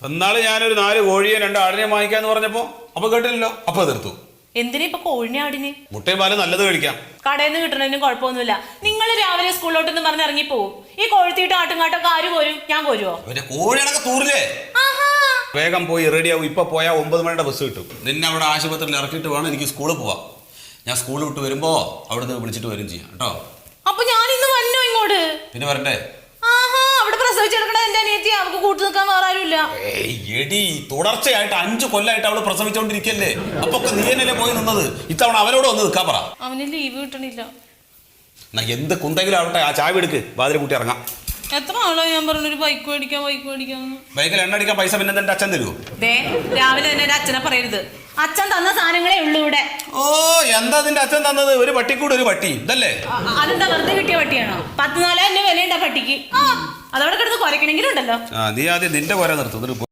എന്നാള് ഞാനൊരു 4 കോഴിയെ 2 ആടിനെ വാങ്ങിക്കാന്ന് പറഞ്ഞപ്പോ അപ്പൊ കേട്ടില്ലല്ലോ, അപ്പൊ എതിർത്തു. എന്തിനാ ഇപ്പൊ കോഴിനെ ആടിന്? മുട്ടയും പാലും നല്ലത് കഴിക്കാം. കടയിൽ നിന്ന് കിട്ടണതിനും കുഴപ്പമൊന്നുമില്ല. നിങ്ങൾ രാവിലെ സ്കൂളിലോട്ടെന്ന് പറഞ്ഞ് ഇറങ്ങി പോവും. ഈ കോഴിത്തീട്ട് ആട്ടുംകാട്ടൊക്കെ ആര് കോരും? ഞാൻ കോരുവോ? കോഴിയൊക്കെ തൂറില്ലേ? വേഗം പോയി റെഡിയാവും. ഇപ്പൊ പോയാൽ 9 മണിയുടെ ബസ് കിട്ടും. നിന്നെ അവിടെ ആശുപത്രിയിൽ ഇറക്കിയിട്ട് വേണം എനിക്ക് സ്കൂളിൽ പോവാം. ഞാൻ സ്കൂളിൽ വിട്ട് വരുമ്പോ അവിടെ നിന്ന് വിളിച്ചിട്ട് വരും ചെയ്യാം കേട്ടോ. അപ്പൊ ഞാൻ ഇന്ന് വന്നോ ഇങ്ങോട്ട്? പിന്നെ വരണ്ടേ? അവിടെ പ്രസവിച്ചെടുക്കണ എന്റെ അനിയത്തി, അവൾക്ക് കൂട്ടു നിൽക്കാൻ വേറെ ആരുമില്ല. എടി, തുടർച്ചയായിട്ട് 5 കൊല്ലമായിട്ട് അവള് പ്രസവിച്ചോണ്ടിരിക്കല്ലേ. അപ്പൊ നീ എന്നല്ലേ പോയി നിന്നത്? ഇത്തവണ അവനോട് വന്ന് നിൽക്കാൻ പറ. അവന് ലീവ് കിട്ടണില്ല. എന്ത് കുന്തെങ്കിലും ആവട്ടെ, ആ ചായ എടുക്ക്, വാതിൽ കൂട്ടി ഇറങ്ങാം. എത്ര ആളോ ഞാൻ പറഞ്ഞൊരു ബൈക്ക് മേടിക്കാന്ന്. ബൈക്കിൽ എണ്ണ അടിക്കാൻ പൈസ പിന്നെ എന്റെ അച്ഛൻ തരുമോ? രാവിലെ തന്നെ എന്റെ അച്ഛനെ പറയരുത്. അച്ഛൻ തന്ന സാധനങ്ങളേ ഉള്ളൂ ഇവിടെ. ഓ, എന്താ നിന്റെ അച്ഛൻ തന്നത്? ഒരു പട്ടിക്കൂടെ ഒരു പട്ടി ഇതല്ലേ? അതെന്താ വെറുതെ കിട്ടിയ പട്ടിയാണോ? 14,000 വിലയുണ്ടാ പട്ടിക്ക്. അതവിടെ കിടന്ന് കുരക്കണെങ്കിലും ഉണ്ടല്ലോ. നീ ആദ്യം നിന്റെ കുര നിർത്തും.